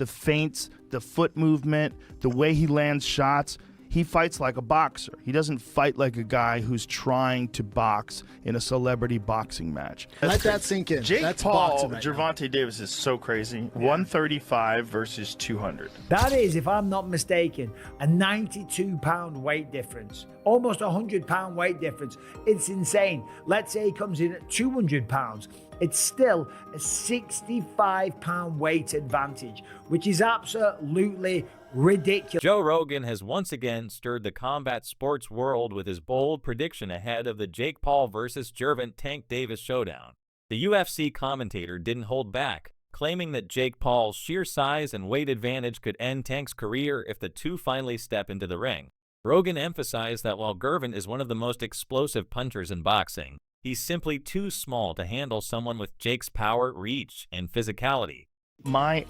the feints, the foot movement, the way he lands shots. He fights like a boxer. He doesn't fight like a guy who's trying to box in a celebrity boxing match. Let that sink in. Jake That's Paul, right Gervonta Davis is so crazy. 135 versus 200. That is, if I'm not mistaken, a 92-pound weight difference. Almost a 100-pound weight difference. It's insane. Let's say he comes in at 200 pounds. It's still a 65-pound weight advantage, which is absolutely ridiculous. Joe Rogan has once again stirred the combat sports world with his bold prediction ahead of the Jake Paul versus Gervonta Tank Davis showdown. The UFC commentator didn't hold back, claiming that Jake Paul's sheer size and weight advantage could end Tank's career if the two finally step into the ring. Rogan emphasized that while Gervonta is one of the most explosive punchers in boxing, he's simply too small to handle someone with Jake's power, reach, and physicality. My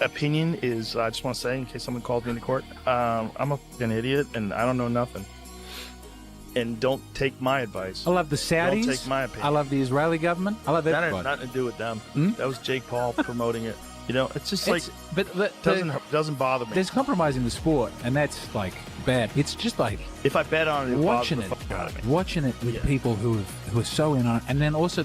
opinion is, I just want to say, in case someone calls me into court, I'm an idiot and I don't know nothing. And don't take my advice. I love the Saudis. Don't take my opinion. I love the Israeli government. I love everybody. That had nothing to do with them. That was Jake Paul promoting it. You know, it's just doesn't bother me. There's compromising the sport, and that's like bad. It's just like if I bet on it, watching it with people who are so in on it, and then also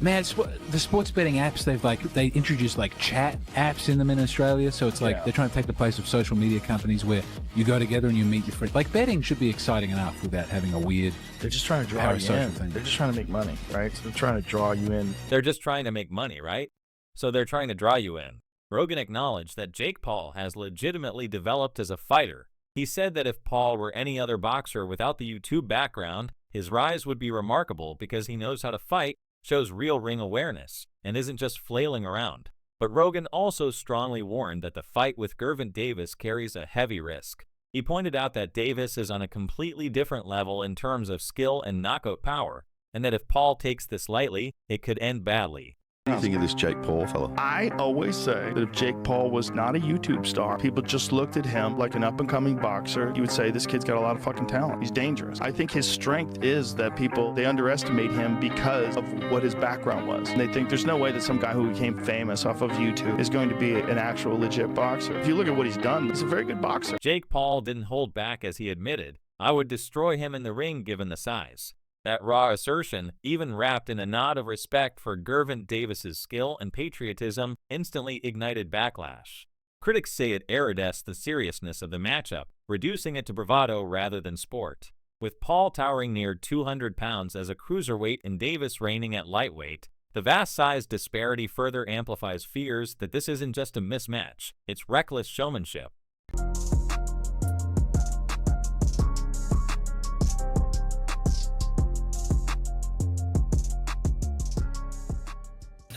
man, the sports betting apps, they introduced like chat apps in them in Australia, so it's like they're trying to take the place of social media companies where you go together and you meet your friends. Like betting should be exciting enough without having a weird. They're just trying to draw you in. They're just trying to make money, right? So they're trying to draw you in. They're just trying to make money, right? So they're trying to draw you in. Rogan acknowledged that Jake Paul has legitimately developed as a fighter. He said that if Paul were any other boxer without the YouTube background, his rise would be remarkable because he knows how to fight, shows real ring awareness, and isn't just flailing around. But Rogan also strongly warned that the fight with Gervonta Davis carries a heavy risk. He pointed out that Davis is on a completely different level in terms of skill and knockout power, and that if Paul takes this lightly, it could end badly. What do you think of this Jake Paul fella? I always say that if Jake Paul was not a YouTube star, people just looked at him like an up-and-coming boxer, you would say this kid's got a lot of fucking talent. He's dangerous. I think his strength is that they underestimate him because of what his background was. And they think there's no way that some guy who became famous off of YouTube is going to be an actual legit boxer. If you look at what he's done, he's a very good boxer. Jake Paul didn't hold back as he admitted, "I would destroy him in the ring given the size." That raw assertion, even wrapped in a nod of respect for Gervonta Davis's skill and patriotism, instantly ignited backlash. Critics say it erodesced the seriousness of the matchup, reducing it to bravado rather than sport. With Paul towering near 200 pounds as a cruiserweight and Davis reigning at lightweight, the vast size disparity further amplifies fears that this isn't just a mismatch, it's reckless showmanship.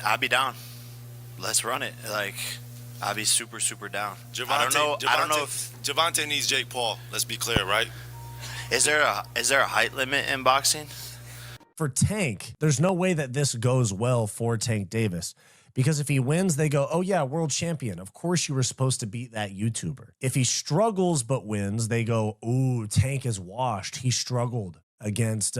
I'd be down. Let's run it. Like, I'd be super, super down. I don't know if Gervonta needs Jake Paul. Let's be clear, right? Is there a height limit in boxing? For Tank, there's no way that this goes well for Tank Davis. Because if he wins, they go, oh yeah, world champion. Of course you were supposed to beat that YouTuber. If he struggles but wins, they go, ooh, Tank is washed. He struggled against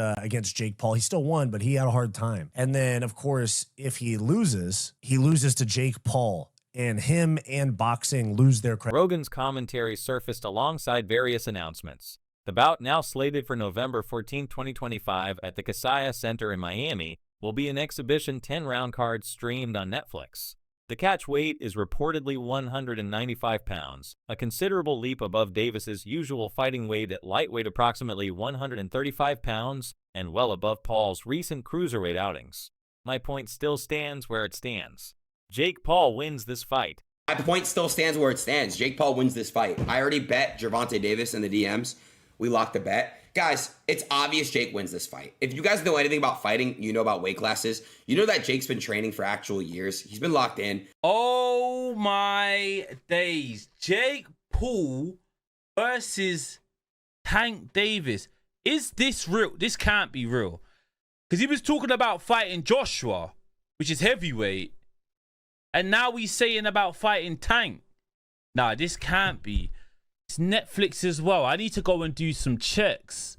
Jake Paul. He still won, but he had a hard time. And then, of course, if he loses to Jake Paul, and him and boxing lose their credit. Rogan's commentary surfaced alongside various announcements. The bout, now slated for November 14, 2025 at the Casaya Center in Miami, will be an exhibition 10-round card streamed on Netflix. The catch weight is reportedly 195 pounds, a considerable leap above Davis's usual fighting weight at lightweight, approximately 135 pounds, and well above Paul's recent cruiserweight outings. My point still stands where it stands. Jake Paul wins this fight. My point still stands where it stands. Jake Paul wins this fight. I already bet Gervonta Davis in the DMs. We locked the bet. Guys, it's obvious Jake wins this fight. If you guys know anything about fighting, you know about weight classes. You know that Jake's been training for actual years. He's been locked in. Oh my days. Jake Paul versus Tank Davis. Is this real? This can't be real. Because he was talking about fighting Joshua, which is heavyweight. And now he's saying about fighting Tank. Nah, this can't be. It's Netflix as well. I need to go and do some checks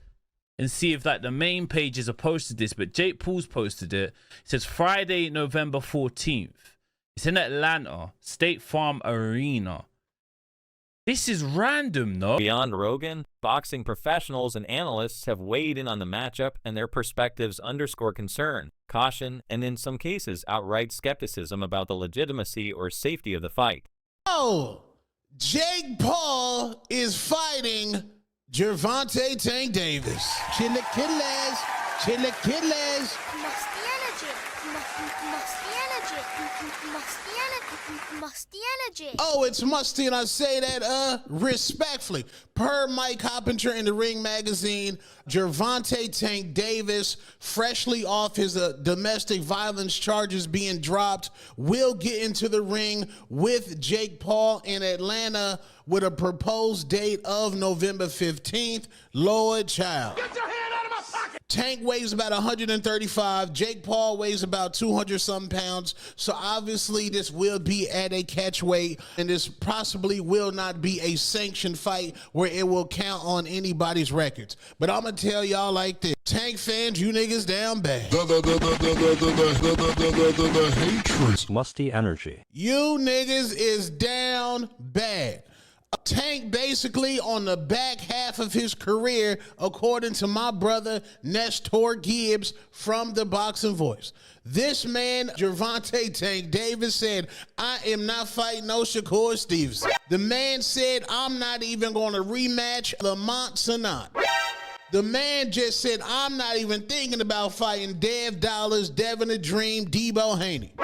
and see if like the main pages have posted this, but Jake Paul's posted it. It says Friday, November 14th. It's in Atlanta, State Farm Arena. This is random, though. Beyond Rogan, boxing professionals and analysts have weighed in on the matchup, and their perspectives underscore concern, caution, and in some cases, outright skepticism about the legitimacy or safety of the fight. Oh, Jake Paul is fighting Gervonta Tank Davis. Chilaquiles, chilaquiles. Musty energy, musty energy, musty energy. Oh, it's musty, and I say that respectfully. Per Mike Hoppinger in the Ring magazine, Gervonta Tank Davis, freshly off his domestic violence charges being dropped, will get into the ring with Jake Paul in Atlanta with a proposed date of November 15th. Lord child. Get your hand out of my pocket! Tank weighs about 135. Jake Paul weighs about 200-something pounds. So obviously this will be at a catch weight, and this possibly will not be a sanctioned fight where it will count on anybody's records. But I'm going to tell y'all like this. Tank fans, you niggas down bad. The hatred. Musty energy. You niggas is down bad. Tank basically on the back half of his career, according to my brother Nestor Gibbs from the Boxing Voice. This man, Gervonta Tank Davis, said, I am not fighting no Shakur Stevenson. The man said, I'm not even going to rematch Lamont Sanat. The man just said, I'm not even thinking about fighting Dev Dollars, Devin the Dream, Debo Haney.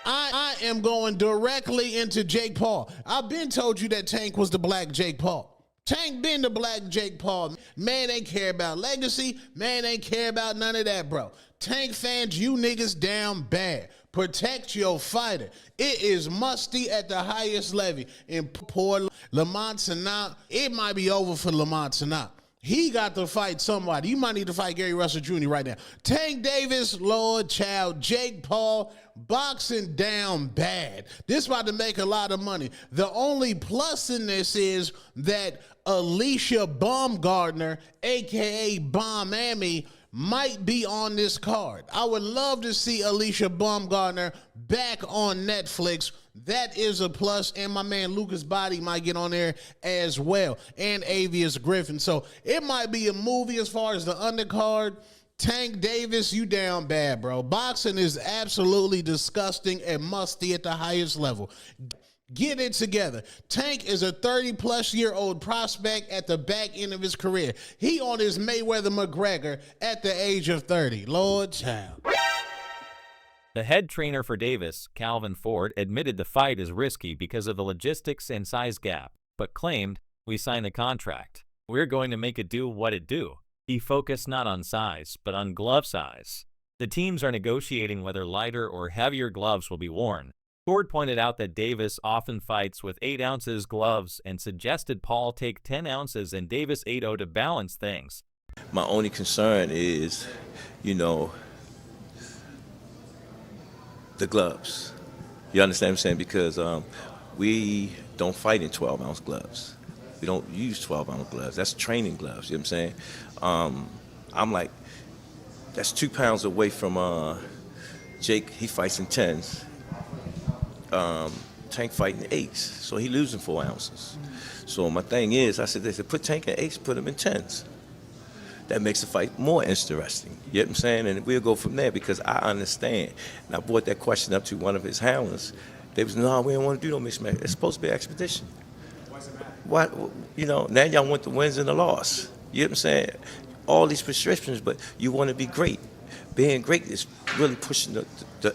I am going directly into Jake Paul. I've been told you that Tank was the black Jake Paul. Tank been the black Jake Paul. Man ain't care about legacy. Man ain't care about none of that, bro. Tank fans, you niggas down bad. Protect your fighter. It is musty at the highest level. And poor Lamont Sanat, it might be over for Lamont Sanat. He got to fight somebody. You might need to fight Gary Russell Jr. right now. Tank Davis, Lord Child, Jake Paul, boxing down bad. This about to make a lot of money. The only plus in this is that Alicia Baumgardner, a.k.a. Bomb Amy, might be on this card. I would love to see Alicia Baumgardner back on Netflix. That is a plus, and my man Lucas Body might get on there as well, and Avius Griffin. So it might be a movie as far as the undercard. Tank Davis, you down bad, bro. Boxing is absolutely disgusting and musty at the highest level. Get it together. Tank is a 30-plus-year-old prospect at the back end of his career. He on his Mayweather McGregor at the age of 30. Lord child. The head trainer for Davis, Calvin Ford, admitted the fight is risky because of the logistics and size gap, but claimed, we signed the contract. We're going to make it do what it do. He focused not on size, but on glove size. The teams are negotiating whether lighter or heavier gloves will be worn. Ford pointed out that Davis often fights with 8 ounces gloves and suggested Paul take 10 ounces and Davis 8-0 to balance things. My only concern is, the gloves. You understand what I'm saying? Because we don't fight in 12-ounce gloves. We don't use 12-ounce gloves. That's training gloves, you know what I'm saying? I'm like, that's 2 pounds away from Jake. He fights in 10s. Tank fighting 8s, so he losing 4 ounces. So my thing is, I said, they said, put Tank in 8s, put him in 10s. That makes the fight more interesting. You know what I'm saying? And we'll go from there because I understand. And I brought that question up to one of his handlers. They was, no, we don't want to do no mixed match. It's supposed to be an expedition. What's the matter? What, now y'all want the wins and the loss. You know what I'm saying? All these prescriptions, but you want to be great. Being great is really pushing the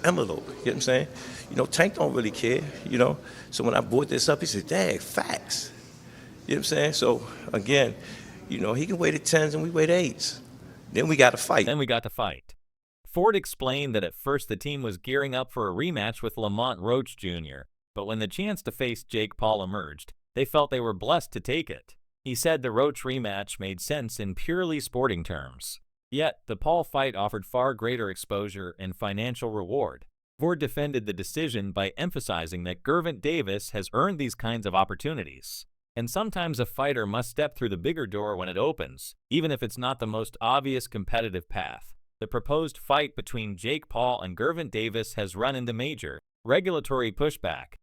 envelope. You know what I'm saying? Tank don't really care, So when I brought this up, he said, dang, facts. You know what I'm saying? So, again, he can weigh the 10s and we weigh the 8s. Then we got to fight. Ford explained that at first the team was gearing up for a rematch with Lamont Roach Jr., but when the chance to face Jake Paul emerged, they felt they were blessed to take it. He said the Roach rematch made sense in purely sporting terms. Yet, the Paul fight offered far greater exposure and financial reward. Ford defended the decision by emphasizing that Gervonta Davis has earned these kinds of opportunities. And sometimes a fighter must step through the bigger door when it opens, even if it's not the most obvious competitive path. The proposed fight between Jake Paul and Gervonta Davis has run into major Regulatory pushback.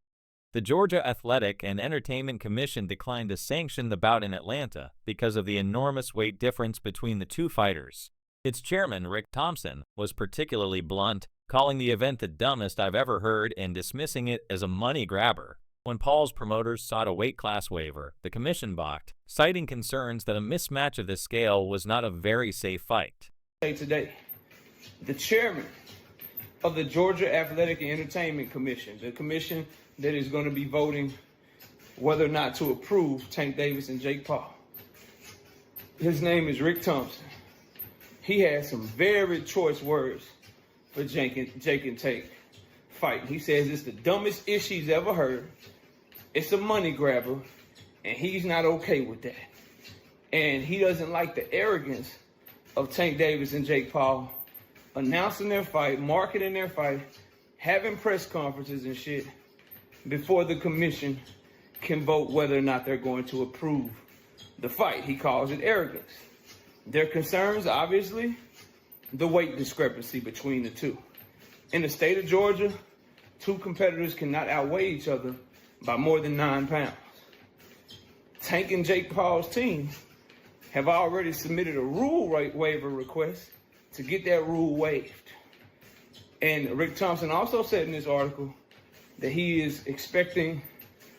The Georgia Athletic and Entertainment Commission declined to sanction the bout in Atlanta because of the enormous weight difference between the two fighters. Its chairman, Rick Thompson, was particularly blunt, calling the event the dumbest I've ever heard and dismissing it as a money grabber. When Paul's promoters sought a weight class waiver, the commission balked, citing concerns that a mismatch of this scale was not a very safe fight. Today, the chairman of the Georgia Athletic and Entertainment Commission, the commission that is going to be voting whether or not to approve Tank Davis and Jake Paul. His name is Rick Thompson. He has some very choice words for Jake and Tank fight. He says it's the dumbest ish he's ever heard. It's a money grabber, and he's not okay with that. And he doesn't like the arrogance of Tank Davis and Jake Paul announcing their fight, marketing their fight, having press conferences and shit before the commission can vote whether or not they're going to approve the fight. He calls it arrogance. Their concerns, obviously, the weight discrepancy between the two. In the state of Georgia, two competitors cannot outweigh each other by more than 9 pounds. Tank and Jake Paul's team have already submitted a rule waiver request to get that rule waived. And Rick Thompson also said in this article that he is expecting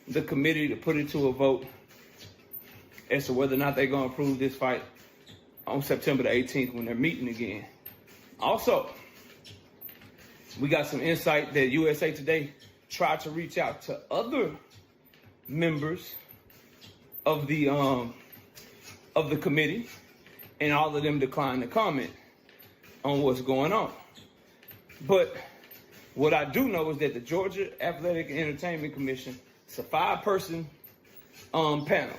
the committee to put it to a vote as to whether or not they're going to approve this fight on September the 18th when they're meeting again. Also, we got some insight that USA Today tried to reach out to other members of the committee, and all of them declined to comment on what's going on. But what I do know is that the Georgia Athletic and Entertainment Commission, it's a 5-person panel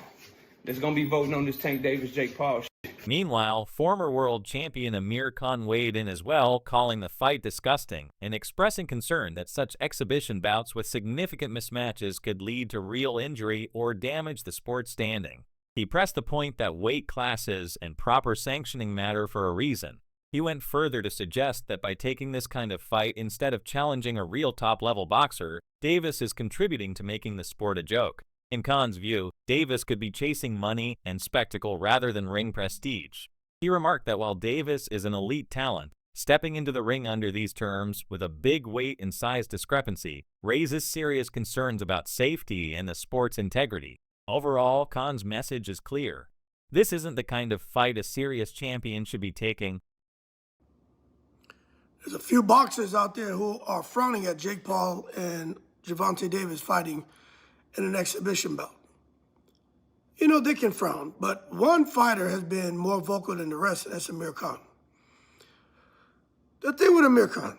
that's going to be voting on this Tank Davis-Jake Paul shit. Meanwhile, former world champion Amir Khan weighed in as well, calling the fight disgusting and expressing concern that such exhibition bouts with significant mismatches could lead to real injury or damage the sport's standing. He pressed the point that weight classes and proper sanctioning matter for a reason. He went further to suggest that by taking this kind of fight instead of challenging a real top-level boxer, Davis is contributing to making the sport a joke. In Khan's view, Davis could be chasing money and spectacle rather than ring prestige. He remarked that while Davis is an elite talent, stepping into the ring under these terms with a big weight and size discrepancy raises serious concerns about safety and the sport's integrity. Overall, Khan's message is clear. This isn't the kind of fight a serious champion should be taking. There's a few boxers out there who are frowning at Jake Paul and Gervonta Davis fighting in an exhibition bout. You know, they can frown, but one fighter has been more vocal than the rest, and that's Amir Khan. The thing with Amir Khan,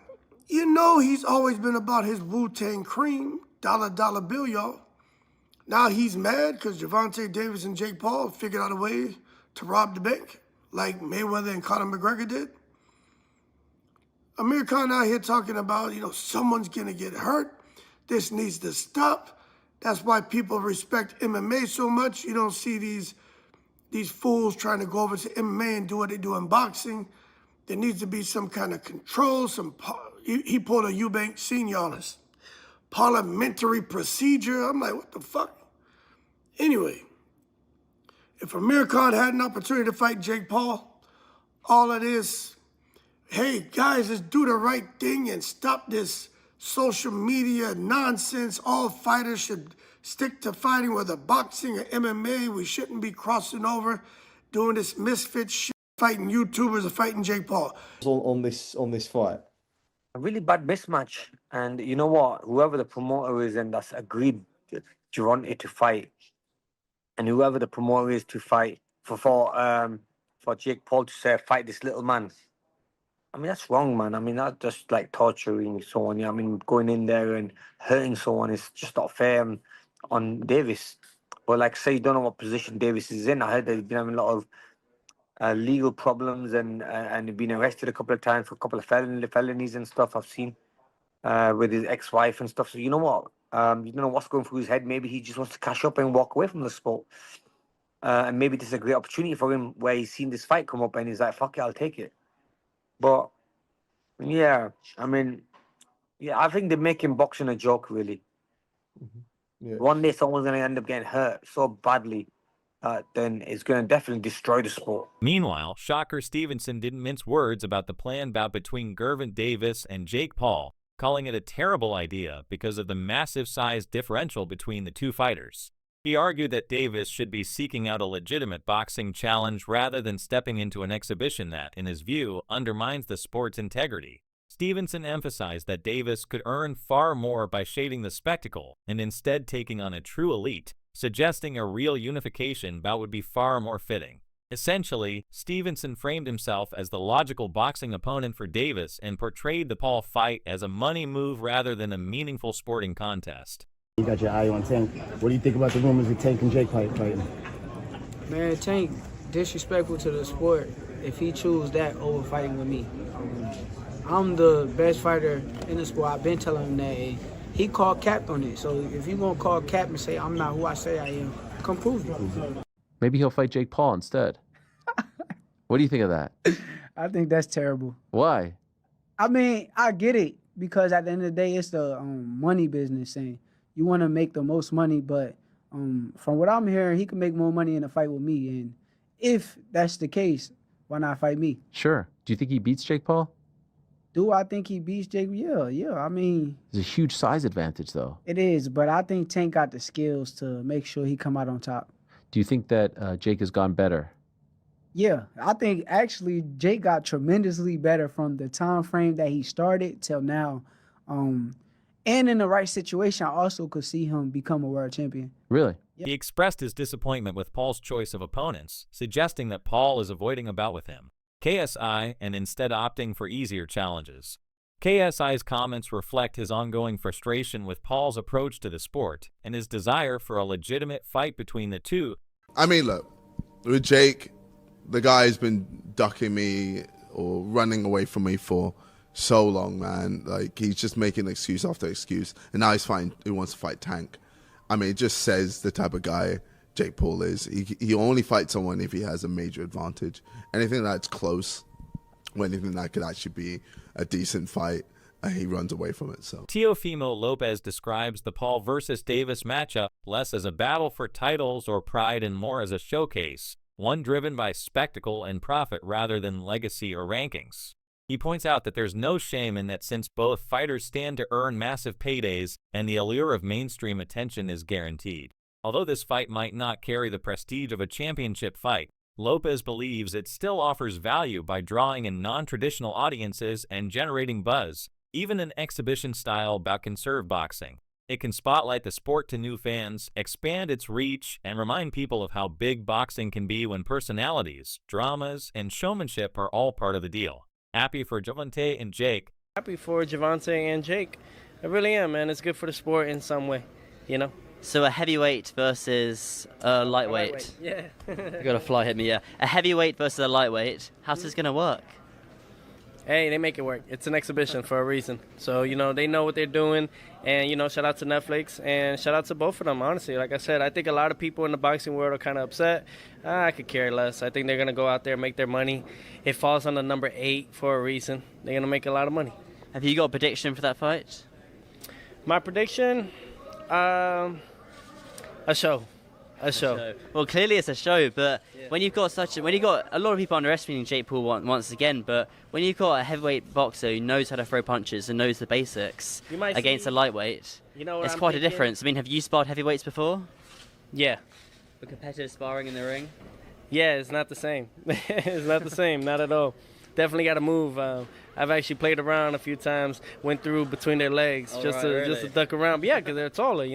you know he's always been about his Wu-Tang cream, dollar bill, y'all. Now he's mad because Gervonta Davis and Jake Paul figured out a way to rob the bank, like Mayweather and Conor McGregor did. Amir Khan out here talking about, someone's going to get hurt. This needs to stop. That's why people respect MMA so much. You don't see these fools trying to go over to MMA and do what they do in boxing. There needs to be some kind of control. He pulled a Eubank Senior on us. Parliamentary procedure. I'm like, what the fuck? Anyway, if Amir Khan had an opportunity to fight Jake Paul, all it is, hey, guys, let's do the right thing and stop this social media nonsense. All fighters should stick to fighting, whether boxing or MMA. We shouldn't be crossing over, doing this misfit shit, fighting YouTubers or fighting Jake Paul. On this fight, a really bad mismatch. And you know what? Whoever the promoter is and that's agreed Gervonta to fight, and whoever the promoter is to fight for Jake Paul to say fight this little man. I mean, that's wrong, man. I mean, that's just like torturing someone. Yeah? I mean, going in there and hurting someone is just not fair on Davis. But like, say you don't know what position Davis is in. I heard that he's been having a lot of legal problems and been arrested a couple of times for a couple of felonies and stuff I've seen with his ex-wife and stuff. So you know what? You don't know what's going through his head. Maybe he just wants to cash up and walk away from the sport. And maybe this is a great opportunity for him where he's seen this fight come up and he's like, fuck it, I'll take it. But, yeah, I mean, Yeah, I think they're making boxing a joke, really. Yeah. One day someone's going to end up getting hurt so badly, then it's going to definitely destroy the sport. Meanwhile, Shocker Stevenson didn't mince words about the planned bout between Gervonta Davis and Jake Paul, calling it a terrible idea because of the massive size differential between the two fighters. He argued that Davis should be seeking out a legitimate boxing challenge rather than stepping into an exhibition that, in his view, undermines the sport's integrity. Stevenson emphasized that Davis could earn far more by shading the spectacle and instead taking on a true elite, suggesting a real unification bout would be far more fitting. Essentially, Stevenson framed himself as the logical boxing opponent for Davis and portrayed the Paul fight as a money move rather than a meaningful sporting contest. You got your eye on Tank. What do you think about the rumors of Tank and Jake fighting? Man, Tank disrespectful to the sport if he choose that over fighting with me. I'm the best fighter in the sport. I've been telling him that. And he called cap on it. So if you gonna call cap and say I'm not who I say I am, come prove it. Maybe he'll fight Jake Paul instead. What do you think of that? I think that's terrible. Why? I mean, I get it because at the end of the day, it's the money business, and you want to make the most money. But from what I'm hearing, he can make more money in a fight with me. And if that's the case, why not fight me? Sure. Do you think he beats Jake Paul? Do I think he beats Jake? Yeah. I mean, There's a huge size advantage, though. it is, but I think Tank got the skills to make sure he come out on top. Do you think that Jake has gone better? Yeah, I think actually Jake got tremendously better from the time frame that he started till now. And in the right situation, I also could see him become a world champion. Really? He expressed his disappointment with Paul's choice of opponents, suggesting that Paul is avoiding a bout with him, KSI, and instead opting for easier challenges. KSI's comments reflect his ongoing frustration with Paul's approach to the sport and his desire for a legitimate fight between the two. I mean, look, with Jake, the guy's been ducking me or running away from me for so long, man. Like, he's just making excuse after excuse. And now he wants to fight Tank. I mean, it just says the type of guy Jake Paul is. He only fights someone if he has a major advantage. Anything that's close, or anything that could actually be a decent fight, he runs away from it. So Teofimo Lopez describes the Paul versus Davis matchup less as a battle for titles or pride and more as a showcase, one driven by spectacle and profit rather than legacy or rankings. He points out that there's no shame in that since both fighters stand to earn massive paydays and the allure of mainstream attention is guaranteed. Although this fight might not carry the prestige of a championship fight, Lopez believes it still offers value by drawing in non-traditional audiences and generating buzz. Even an exhibition-style bout can serve boxing. It can spotlight the sport to new fans, expand its reach, and remind people of how big boxing can be when personalities, dramas, and showmanship are all part of the deal. Happy for Gervonta and Jake. Happy for Gervonta and Jake. I really am, man. It's good for the sport in some way, you know? So a heavyweight versus a lightweight. Yeah. You got a fly hit me, yeah. A heavyweight versus a lightweight. How's this going to work? Hey, they make it work. It's an exhibition for a reason. So, you know, they know what they're doing. And, you know, shout out to Netflix and shout out to both of them, honestly. Like I said, I think a lot of people in the boxing world are kind of upset. I could care less. I think they're going to go out there and make their money. It falls on the number 8 for a reason. They're going to make a lot of money. Have you got a prediction for that fight? My prediction? A show. A show. Well, clearly it's a show, but when you've got a lot of people underestimating Jake Paul once again, but when you've got a heavyweight boxer who knows how to throw punches and knows the basics against a lightweight, it's quite a difference. I mean, have you sparred heavyweights before? Yeah. For competitive sparring in the ring? Yeah, it's not the same. It's not the same, not at all. Definitely got to move. I've actually played around a few times, went through between their legs just to duck around. But yeah, because they're taller.